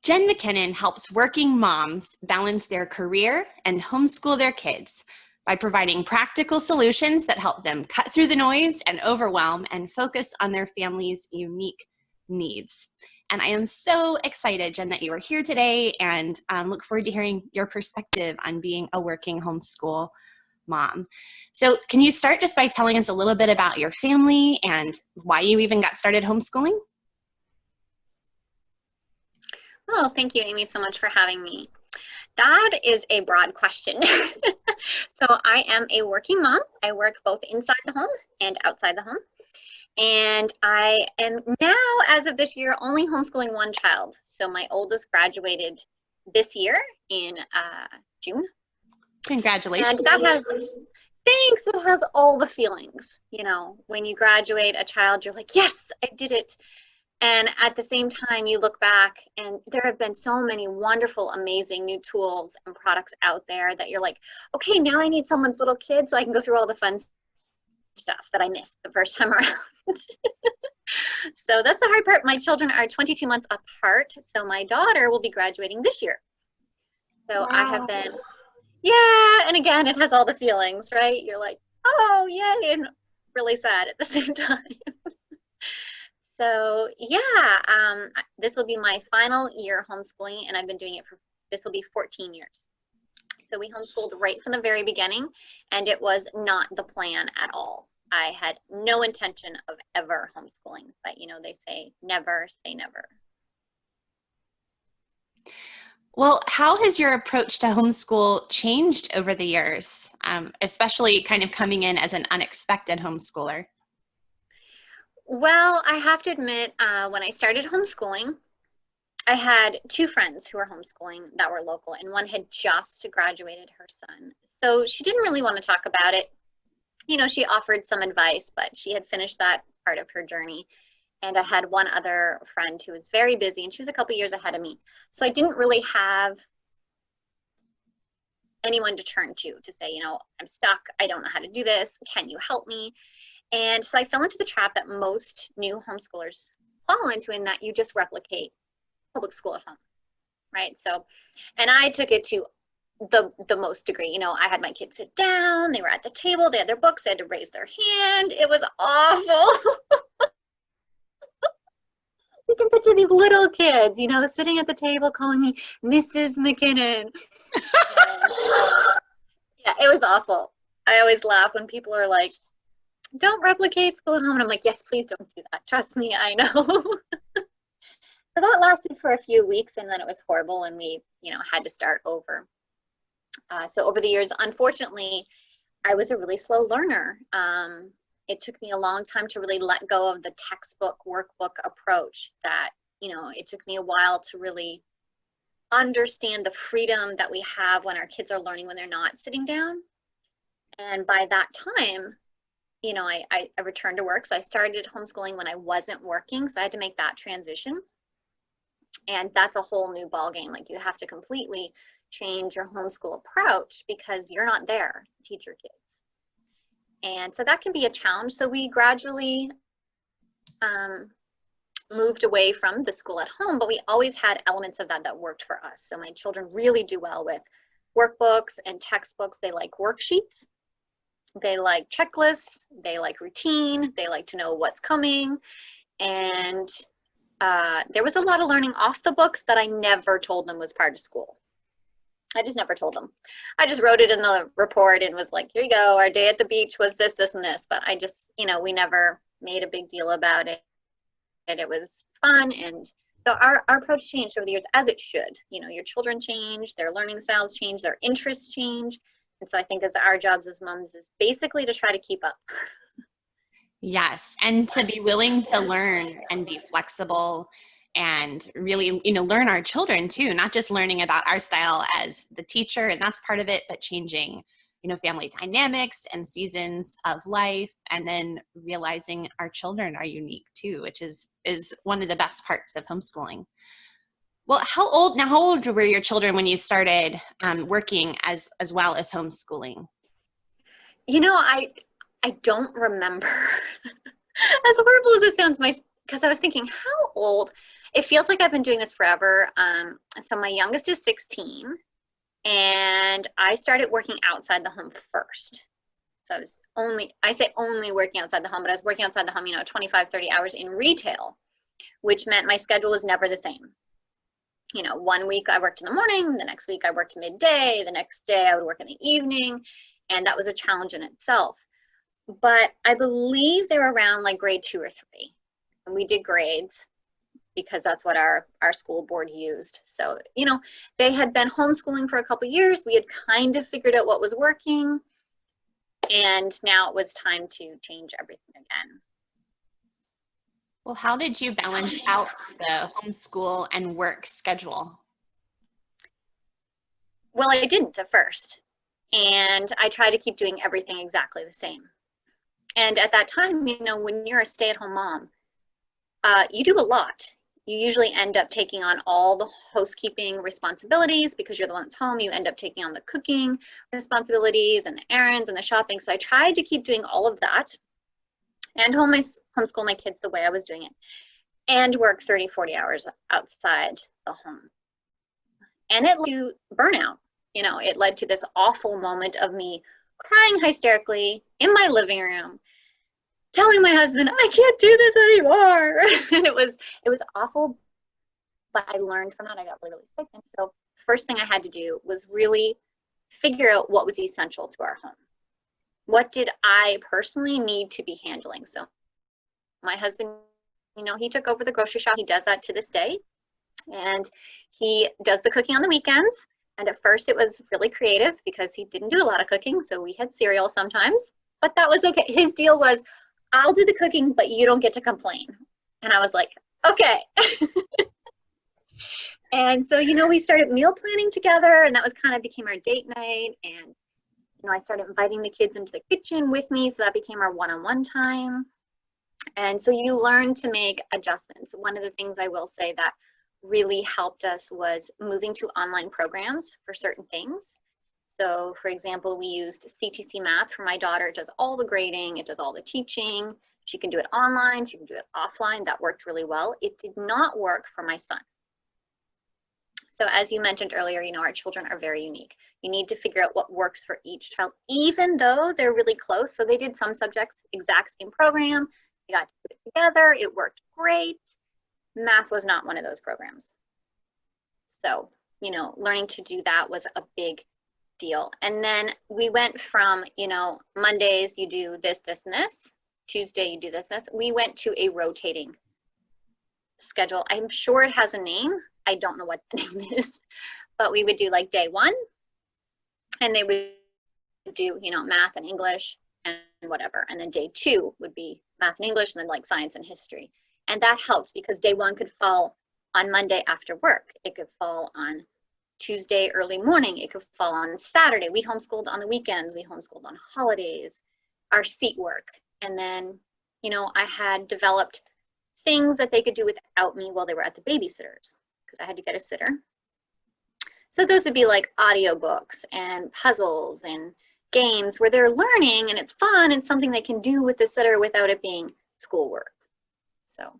Jen Mackinnon helps working moms balance their career and homeschool their kids by providing practical solutions that help them cut through the noise and overwhelm and focus on their family's unique needs. And I am so excited, Jen, that you are here today, and look forward to hearing your perspective on being a working homeschool mom. So can you start just by telling us a little bit about your family and why you even got started homeschooling? Oh, thank you, Amy, so much for having me. That is a broad question. So I am a working mom. I work both inside the home and outside the home. And I am now, as of this year, only homeschooling one child. So my oldest graduated this year in June. Congratulations. And that has, thanks, it has all the feelings. You know, when you graduate a child, you're like, yes, I did it. And at the same time, you look back and there have been so many wonderful, amazing new tools and products out there that you're like, okay, now I need someone's little kid so I can go through all the fun stuff that I missed the first time around. So that's the hard part. My children are 22 months apart. So my daughter will be graduating this year. So wow. I have been, yeah. And again, it has all the feelings, right? You're like, oh, yay, and really sad at the same time. So yeah, this will be my final year homeschooling, and I've been doing it for, this will be 14 years. So we homeschooled right from the very beginning, and it was not the plan at all. I had no intention of ever homeschooling, but you know, they say never say never. Well, how has your approach to homeschool changed over the years, especially kind of coming in as an unexpected homeschooler? Well, I have to admit, when I started homeschooling, I had two friends who were homeschooling that were local, and one had just graduated her son. So she didn't really want to talk about it. You know, she offered some advice, but she had finished that part of her journey. And I had one other friend who was very busy, and she was a couple years ahead of me. So I didn't really have anyone to turn to say, you know, I'm stuck. I don't know how to do this. Can you help me? And so I fell into the trap that most new homeschoolers fall into, in that you just replicate public school at home, right? So, and I took it to the most degree. You know, I had my kids sit down, they were at the table, they had their books, they had to raise their hand. It was awful. You can picture these little kids, you know, sitting at the table calling me Mrs. Mackinnon. Yeah, it was awful. I always laugh when people are like, don't replicate school at home. And I'm like, yes, please don't do that. Trust me, I know. So that lasted for a few weeks, and then it was horrible, and we, you know, had to start over. So over the years, unfortunately, I was a really slow learner. It took me a long time to really let go of the textbook workbook approach. That, you know, it took me a while to really understand the freedom that we have when our kids are learning when they're not sitting down. And by that time, you know, I returned to work. So I started homeschooling when I wasn't working. So I had to make that transition. And that's a whole new ballgame. Like, you have to completely change your homeschool approach because you're not there to teach your kids. And so that can be a challenge. So we gradually moved away from the school at home, but we always had elements of that worked for us. So my children really do well with workbooks and textbooks. They like worksheets. They like checklists, they like routine, they like to know what's coming. And there was a lot of learning off the books that I never told them was part of school. I just never told them. I just wrote it in the report and was like, here you go, our day at the beach was this, this, and this. But I just, you know, we never made a big deal about it. And it was fun. And so our approach changed over the years, as it should. You know, your children change, their learning styles change, their interests change. And so I think as our jobs as moms is basically to try to keep up. Yes, and to be willing to learn and be flexible and really, you know, learn our children too, not just learning about our style as the teacher, and that's part of it, but changing, you know, family dynamics and seasons of life, and then realizing our children are unique too, which is one of the best parts of homeschooling. Well, how old were your children when you started working as well as homeschooling? You know, I don't remember. As horrible as it sounds, because I was thinking, how old? it feels like I've been doing this forever. So my youngest is 16, and I started working outside the home first. So I say only working outside the home, but I was working outside the home, 25, 30 hours in retail, which meant my schedule was never the same. 1 week I worked in the morning, the next week I worked midday, the next day I would work in the evening, and that was a challenge in itself. But I believe they were around like grade 2 or 3, and we did grades because that's what our school board used. So, they had been homeschooling for a couple of years. We had kind of figured out what was working, and now it was time to change everything again. Well, how did you balance out the homeschool and work schedule? Well, I didn't at first, and I tried to keep doing everything exactly the same. And at that time, when you're a stay-at-home mom, you do a lot. You usually end up taking on all the housekeeping responsibilities because you're the one that's home. You end up taking on the cooking responsibilities and the errands and the shopping. So I tried to keep doing all of that and homeschool my kids the way I was doing it, and work 30, 40 hours outside the home. And it led to burnout. It led to this awful moment of me crying hysterically in my living room, telling my husband, I can't do this anymore. And it was awful, but I learned from that. I got really, really sick. And so first thing I had to do was really figure out what was essential to our home. What did I personally need to be handling? So my husband, he took over the grocery shop. He does that to this day. And he does the cooking on the weekends. And at first it was really creative because he didn't do a lot of cooking. So we had cereal sometimes, but that was okay. His deal was, I'll do the cooking, but you don't get to complain. And I was like, okay. And so, we started meal planning together, and that was kind of became our date night. And, I started inviting the kids into the kitchen with me. So that became our one-on-one time. And so you learn to make adjustments. One of the things I will say that really helped us was moving to online programs for certain things. So for example, we used CTC Math for my daughter. It does all the grading, it does all the teaching. She can do it online, she can do it offline. That worked really well. It did not work for my son. So as you mentioned earlier, our children are very unique. You need to figure out what works for each child, even though they're really close. So they did some subjects, exact same program. They got to put it together. It worked great. Math was not one of those programs. So, learning to do that was a big deal. And then we went from, Mondays you do this, this, and this. Tuesday you do this, this. We went to a rotating schedule. I'm sure it has a name. I don't know what the name is, but we would do like day 1, and they would do, math and English and whatever. And then day 2 would be math and English, and then like science and history. And that helped because day 1 could fall on Monday after work. It could fall on Tuesday early morning. It could fall on Saturday. We homeschooled on the weekends. We homeschooled on holidays, our seat work. And then, I had developed things that they could do without me while they were at the babysitters, because I had to get a sitter. So those would be like audiobooks and puzzles and games where they're learning and it's fun and something they can do with the sitter without it being schoolwork. So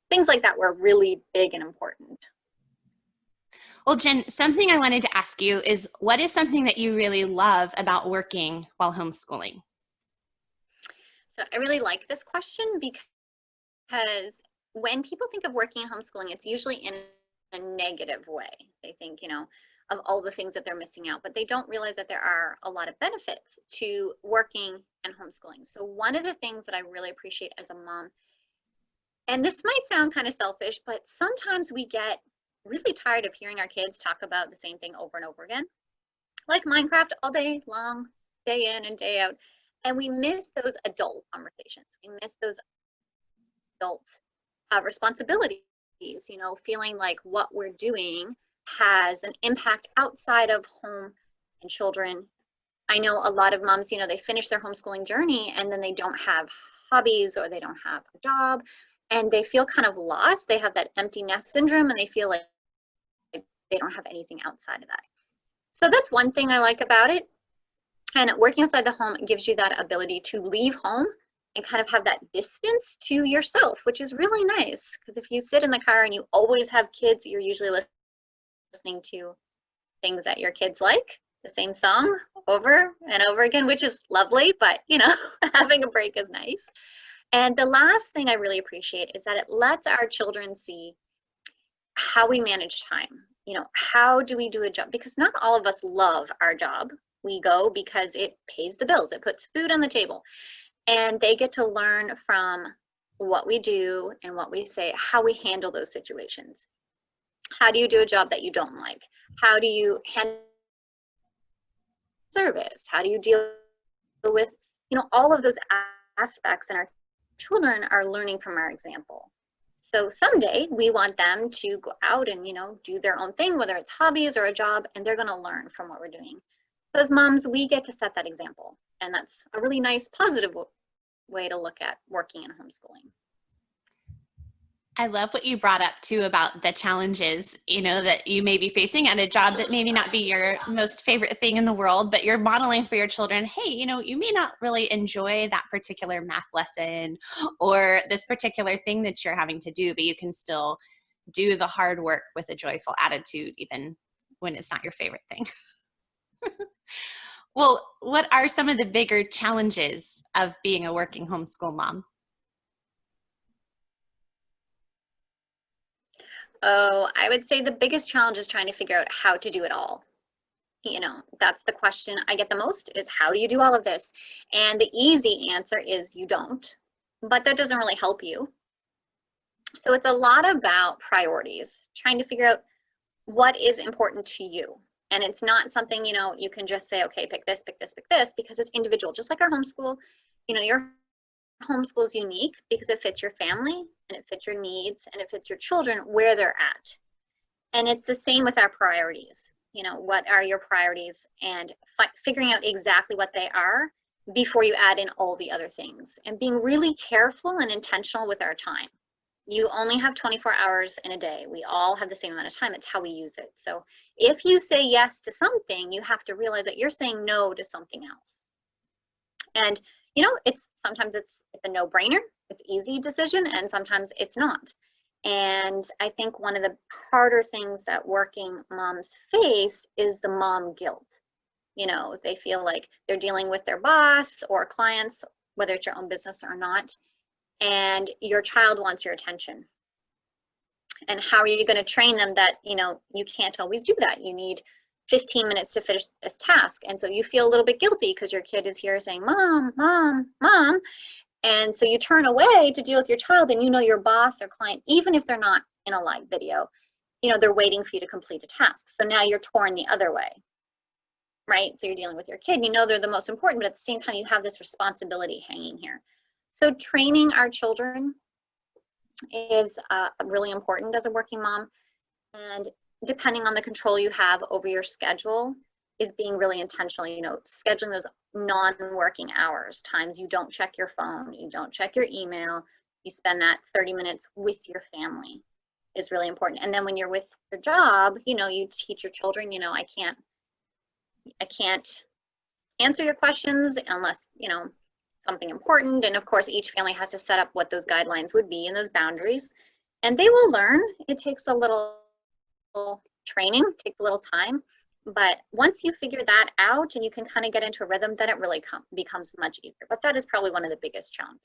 things like that were really big and important. Well, Jen, something I wanted to ask you is, what is something that you really love about working while homeschooling? So I really like this question because when people think of working and homeschooling, it's usually in a negative way. They think, of all the things that they're missing out, but they don't realize that there are a lot of benefits to working and homeschooling. So one of the things that I really appreciate as a mom, and this might sound kind of selfish, but sometimes we get really tired of hearing our kids talk about the same thing over and over again, like Minecraft all day long, day in and day out. And we miss those adult conversations. We miss those adult responsibilities, feeling like what we're doing has an impact outside of home and children. I know a lot of moms, they finish their homeschooling journey and then they don't have hobbies or they don't have a job and they feel kind of lost. They have that empty nest syndrome and they feel like they don't have anything outside of that. So that's one thing I like about it. And working outside the home gives you that ability to leave home and kind of have that distance to yourself, which is really nice. Because if you sit in the car and you always have kids, you're usually listening to things that your kids like, the same song over and over again, which is lovely, but you know, having a break is nice. And the last thing I really appreciate is that it lets our children see how we manage time. You know, how do we do a job? Because not all of us love our job. We go because it pays the bills, it puts food on the table. And they get to learn from what we do and what we say, how we handle those situations. How do you do a job that you don't like? How do you handle service? How do you deal with, you know, all of those aspects, and our children are learning from our example. So someday we want them to go out and, you know, do their own thing, whether it's hobbies or a job, and they're going to learn from what we're doing. So as moms, we get to set that example, and that's a really nice, positive way to look at working and homeschooling. I love what you brought up too about the challenges, you know, that you may be facing at a job that maybe not be your most favorite thing in the world, but you're modeling for your children, hey, you know, you may not really enjoy that particular math lesson or this particular thing that you're having to do, but you can still do the hard work with a joyful attitude, even when it's not your favorite thing. Well, what are some of the bigger challenges of being a working homeschool mom? Oh, I would say the biggest challenge is trying to figure out how to do it all. You know, that's the question I get the most, is how do you do all of this? And the easy answer is you don't, but that doesn't really help you. So it's a lot about priorities, trying to figure out what is important to you. And it's not something, you know, you can just say, okay, pick this, pick this, pick this, because it's individual. Just like our homeschool, you know, your homeschool is unique because it fits your family and it fits your needs and it fits your children where they're at. And it's the same with our priorities. You know, what are your priorities, and figuring out exactly what they are before you add in all the other things, and being really careful and intentional with our time. You only have 24 hours in a day. We all have the same amount of time. It's how we use it. So if you say yes to something, you have to realize that you're saying no to something else. And you know, sometimes it's a no-brainer, it's an easy decision, and sometimes it's not. And I think one of the harder things that working moms face is the mom guilt. You know, they feel like they're dealing with their boss or clients, whether it's your own business or not, and your child wants your attention. And how are you going to train them that, you know, you can't always do that? You need 15 minutes to finish this task. And so you feel a little bit guilty because your kid is here saying, Mom, Mom, Mom. And so you turn away to deal with your child, and you know your boss or client, even if they're not in a live video, you know, they're waiting for you to complete a task. So now you're torn the other way, right? So you're dealing with your kid, you know they're the most important, but at the same time, you have this responsibility hanging here. So training our children is really important as a working mom. And depending on the control you have over your schedule, is being really intentional, you know, scheduling those non-working hours, times you don't check your phone, you don't check your email, you spend that 30 minutes with your family is really important. And then when you're with your job, you know, you teach your children, you know, I can't answer your questions unless, you know, something important. And of course, each family has to set up what those guidelines would be and those boundaries. And they will learn. It takes a little training, takes a little time. But once you figure that out and you can kind of get into a rhythm, then it really becomes much easier. But that is probably one of the biggest challenges.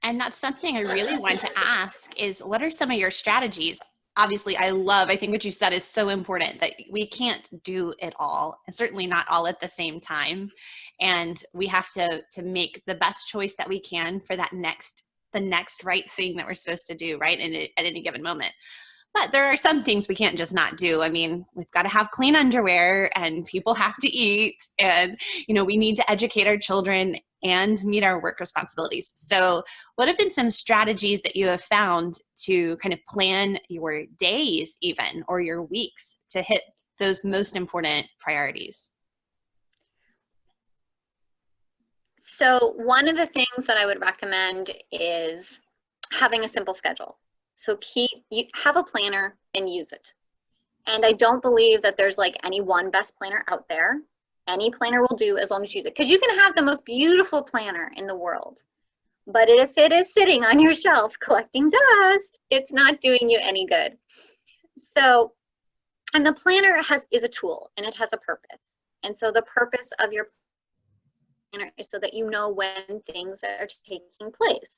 And that's something I really want to ask is, what are some of your strategies? Obviously, I think what you said is so important, that we can't do it all, and certainly not all at the same time. And we have to make the best choice that we can for the next right thing that we're supposed to do, right, at any given moment. But there are some things we can't just not do. I mean, we've got to have clean underwear, and people have to eat, and, you know, we need to educate our children and meet our work responsibilities. So what have been some strategies that you have found to kind of plan your days even, or your weeks, to hit those most important priorities? So one of the things that I would recommend is having a simple schedule. So have a planner and use it. And I don't believe that there's like any one best planner out there. Any planner will do as long as you use it. Because you can have the most beautiful planner in the world, but if it is sitting on your shelf collecting dust, it's not doing you any good. So, and the planner is a tool, and it has a purpose. And so the purpose of your planner is so that you know when things are taking place.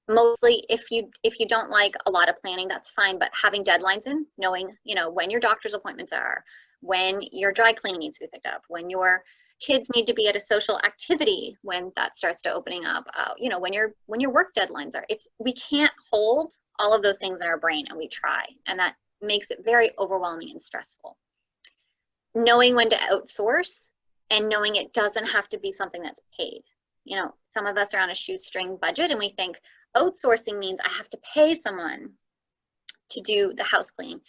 Mostly, if you don't like a lot of planning, that's fine, but having deadlines in, knowing, you know, when your doctor's appointments are, when your dry cleaning needs to be picked up, when your kids need to be at a social activity, when that starts to opening up, you know, when your work deadlines are. We can't hold all of those things in our brain, and we try, and that makes it very overwhelming and stressful. Knowing when to outsource, and knowing it doesn't have to be something that's paid. You know, some of us are on a shoestring budget, and we think outsourcing means I have to pay someone to do the house cleaning.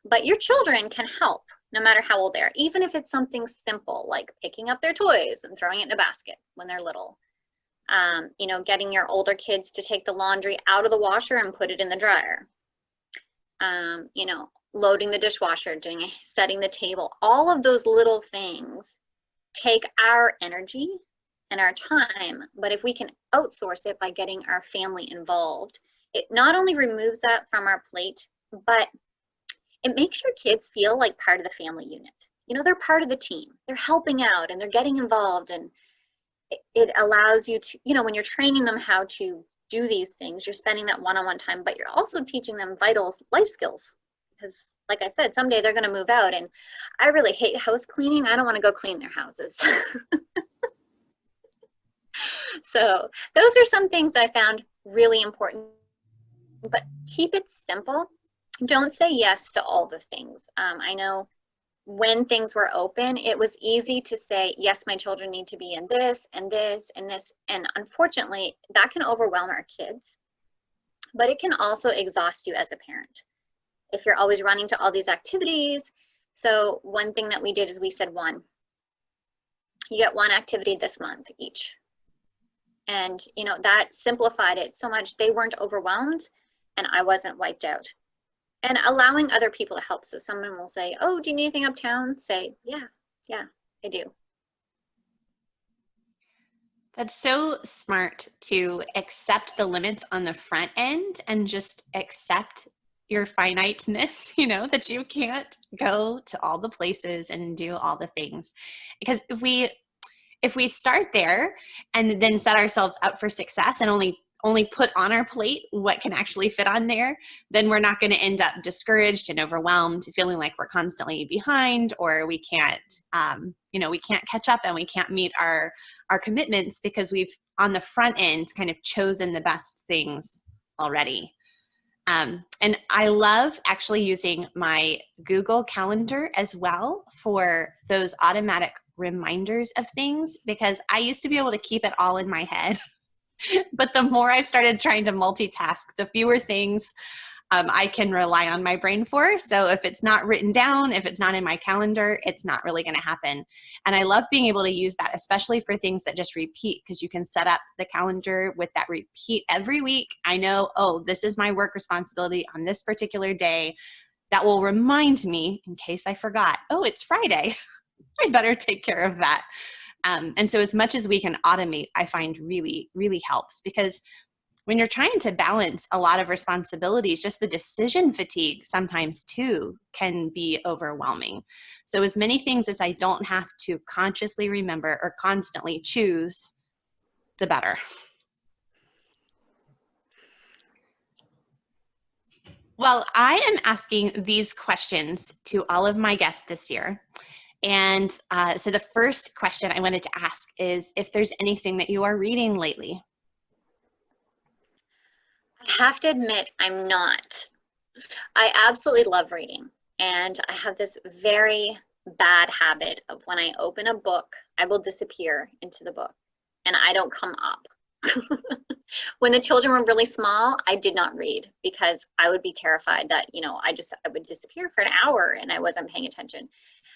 But your children can help, no matter how old they are, even if it's something simple like picking up their toys and throwing it in a basket when they're little. You know, getting your older kids to take the laundry out of the washer and put it in the dryer. You know, loading the dishwasher, setting the table. All of those little things take our energy and our time, but if we can outsource it by getting our family involved, it not only removes that from our plate, but it makes your kids feel like part of the family unit. You know, they're part of the team. They're helping out and they're getting involved, and it allows you to, you know, when you're training them how to do these things, you're spending that one-on-one time, but you're also teaching them vital life skills. Because like I said, someday they're going to move out, and I really hate house cleaning. I don't want to go clean their houses. So those are some things I found really important, but keep it simple. Don't say yes to all the things. I know when things were open, it was easy to say, yes, my children need to be in this and this and this. And unfortunately, that can overwhelm our kids, but it can also exhaust you as a parent if you're always running to all these activities. So one thing that we did is we said you get one activity this month each. And, you know, that simplified it so much. They weren't overwhelmed and I wasn't wiped out. And allowing other people to help. So someone will say, oh, do you need anything uptown? Say, yeah, I do. That's so smart to accept the limits on the front end and just accept your finiteness, you know, that you can't go to all the places and do all the things. Because if we start there and then set ourselves up for success and only put on our plate what can actually fit on there, then we're not going to end up discouraged and overwhelmed, feeling like we're constantly behind, or we can't, we can't catch up and we can't meet our commitments because we've on the front end kind of chosen the best things already. And I love actually using my Google Calendar as well for those automatic reminders of things, because I used to be able to keep it all in my head. But the more I've started trying to multitask, the fewer things I can rely on my brain for. So if it's not written down, if it's not in my calendar, it's not really going to happen. And I love being able to use that, especially for things that just repeat, because you can set up the calendar with that repeat every week. I know, oh, this is my work responsibility on this particular day. That will remind me in case I forgot, oh, it's Friday. I better take care of that. And so as much as we can automate, I find really, really helps, because when you're trying to balance a lot of responsibilities, just the decision fatigue sometimes too can be overwhelming. So as many things as I don't have to consciously remember or constantly choose, the better. Well, I am asking these questions to all of my guests this year. And so the first question I wanted to ask is if there's anything that you are reading lately. I have to admit, I'm not. I absolutely love reading. And I have this very bad habit of when I open a book, I will disappear into the book and I don't come up. When the children were really small, I did not read because I would be terrified that, I would disappear for an hour and I wasn't paying attention.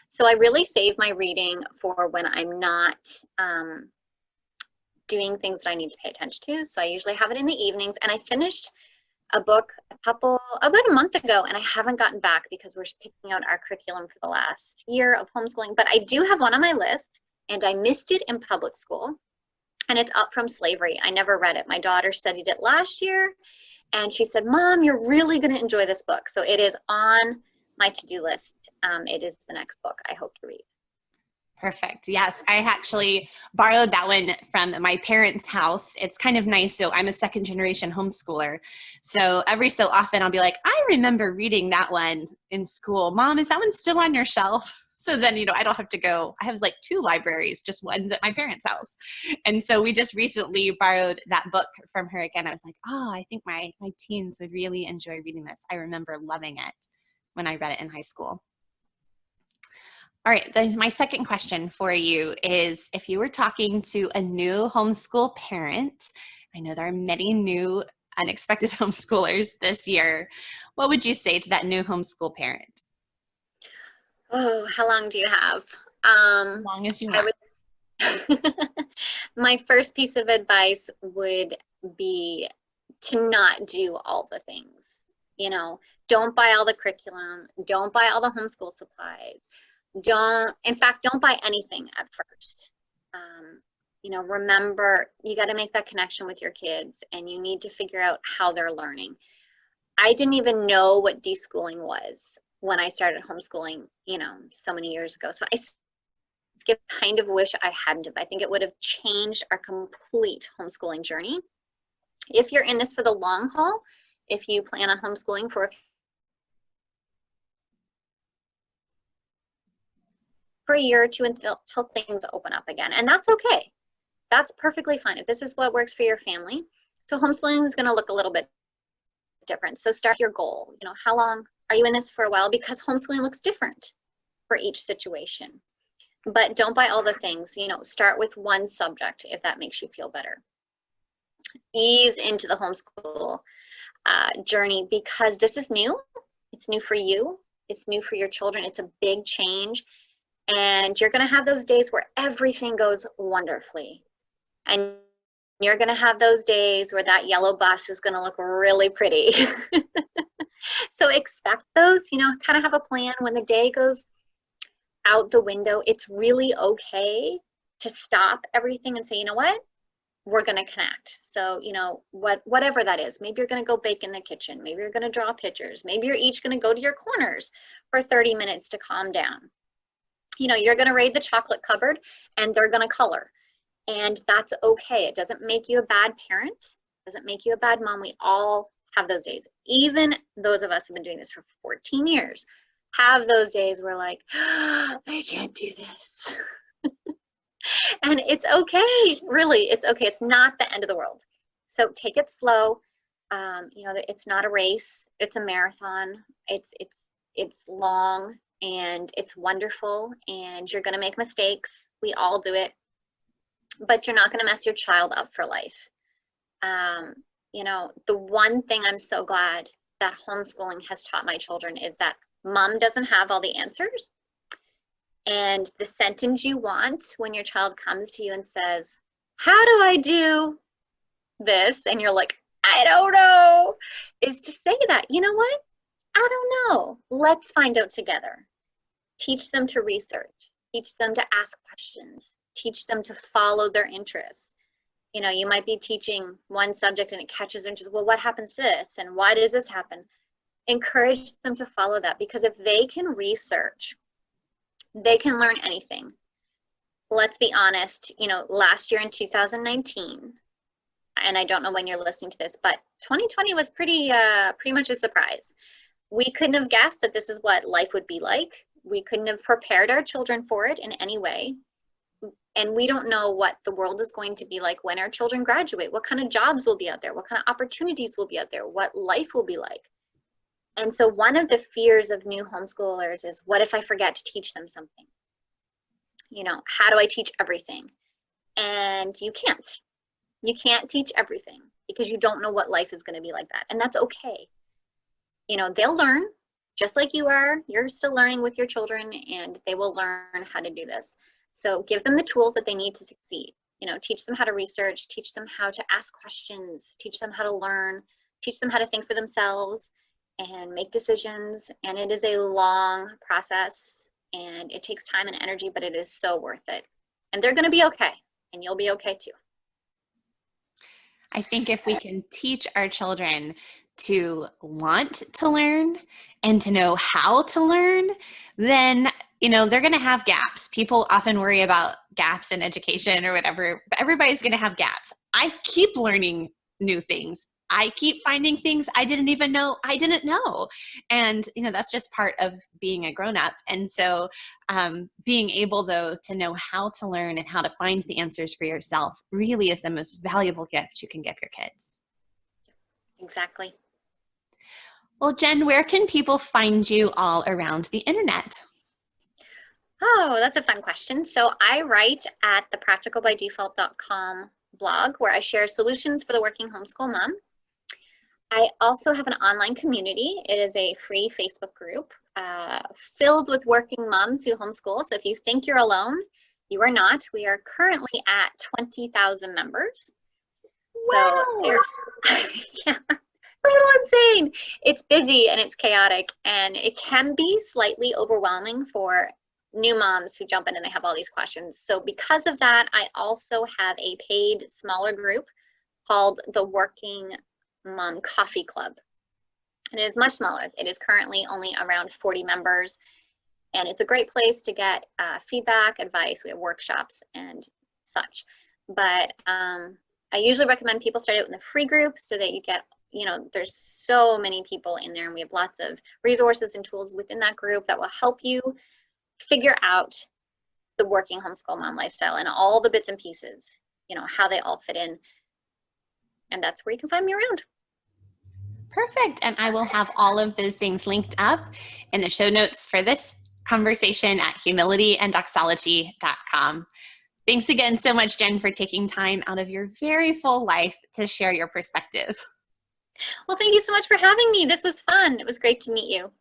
So I really save my reading for when I'm not doing things that I need to pay attention to. So I usually have it in the evenings, and I finished a book about a month ago, and I haven't gotten back because we're picking out our curriculum for the last year of homeschooling, but I do have one on my list, and I missed it in public school. And it's Up from Slavery. I never read it. My daughter studied it last year, and she said, Mom, you're really going to enjoy this book. So it is on my to-do list. It is the next book I hope to read. Perfect. Yes, I actually borrowed that one from my parents' house. It's kind of nice. So I'm a second generation homeschooler. So every so often I'll be like, I remember reading that one in school. Mom, is that one still on your shelf? So then, I don't have to go. I have like 2 libraries, just one's at my parents' house. And so we just recently borrowed that book from her again. I was like, oh, I think my teens would really enjoy reading this. I remember loving it when I read it in high school. All right, then my second question for you is, if you were talking to a new homeschool parent, I know there are many new unexpected homeschoolers this year, what would you say to that new homeschool parent? Oh, how long do you have? As long as you want. My first piece of advice would be to not do all the things. Don't buy all the curriculum, don't buy all the homeschool supplies. Don't buy anything at first. Remember, you got to make that connection with your kids, and you need to figure out how they're learning. I didn't even know what deschooling was when I started homeschooling, so many years ago. So I kind of wish I hadn't have. I think it would have changed our complete homeschooling journey. If you're in this for the long haul, if you plan on homeschooling for a year or two until things open up again. And that's okay. That's perfectly fine if this is what works for your family. So homeschooling is going to look a little bit different. So start your goal. How long are you in this for a while? Because homeschooling looks different for each situation. But don't buy all the things. Start with one subject if that makes you feel better. Ease into the homeschool journey, because this is new. It's new for you. It's new for your children. It's a big change. And you're going to have those days where everything goes wonderfully. And you're going to have those days where that yellow bus is going to look really pretty. So expect those, kind of have a plan. When the day goes out the window, it's really okay to stop everything and say, you know what? We're going to connect. So, whatever that is, maybe you're going to go bake in the kitchen. Maybe you're going to draw pictures. Maybe you're each going to go to your corners for 30 minutes to calm down. You're going to raid the chocolate cupboard and they're going to color. And that's okay. It doesn't make you a bad parent. It doesn't make you a bad mom. We all have those days. Even those of us who've been doing this for 14 years have those days where like, oh, I can't do this. And it's okay. Really, it's okay. It's not the end of the world. So take it slow. It's not a race. It's a marathon. It's long. And it's wonderful, and you're going to make mistakes. We all do it, but you're not going to mess your child up for life. The one thing I'm so glad that homeschooling has taught my children is that mom doesn't have all the answers. And the sentence you want when your child comes to you and says, how do I do this? And you're like, I don't know, is to say that, you know what? I don't know. Let's find out together. Teach them to research. Teach them to ask questions. Teach them to follow their interests. You might be teaching one subject and it catches their interest. Well, what happens to this? And why does this happen? Encourage them to follow that, because if they can research, they can learn anything. Let's be honest, last year in 2019, and I don't know when you're listening to this, but 2020 was pretty much a surprise. We couldn't have guessed that this is what life would be like. We couldn't have prepared our children for it in any way. And we don't know what the world is going to be like when our children graduate, what kind of jobs will be out there, what kind of opportunities will be out there, what life will be like. And so one of the fears of new homeschoolers is, what if I forget to teach them something? How do I teach everything? And you can't. You can't teach everything because you don't know what life is going to be like that. And that's okay. They'll learn. Just like you are, you're still learning with your children, and they will learn how to do this. So give them the tools that they need to succeed. Teach them how to research, teach them how to ask questions, teach them how to learn, teach them how to think for themselves and make decisions. And it is a long process, and it takes time and energy, but it is so worth it. and they're going to be okay, and you'll be okay too. I think if we can teach our children to want to learn and to know how to learn, then, they're going to have gaps. People often worry about gaps in education or whatever, but everybody's going to have gaps. I keep learning new things. I keep finding things I didn't even know I didn't know. And, that's just part of being a grown-up. And so being able, though, to know how to learn and how to find the answers for yourself really is the most valuable gift you can give your kids. Exactly. Well, Jen, where can people find you all around the internet? Oh, that's a fun question. So I write at the practicalbydefault.com blog, where I share solutions for the working homeschool mom. I also have an online community. It is a free Facebook group filled with working moms who homeschool. So if you think you're alone, you are not. We are currently at 20,000 members. Wow. So yeah, a little insane. It's busy and it's chaotic, and it can be slightly overwhelming for new moms who jump in and they have all these questions. So because of that, I also have a paid smaller group called the Working Mom Coffee Club. And it is much smaller. It is currently only around 40 members, and it's a great place to get feedback, advice. We have workshops and such. But I usually recommend people start out in the free group so that you get, there's so many people in there, and we have lots of resources and tools within that group that will help you figure out the working homeschool mom lifestyle and all the bits and pieces, how they all fit in. And that's where you can find me around. Perfect. And I will have all of those things linked up in the show notes for this conversation at humilityanddoxology.com. Thanks again so much, Jen, for taking time out of your very full life to share your perspective. Well, thank you so much for having me. This was fun. It was great to meet you.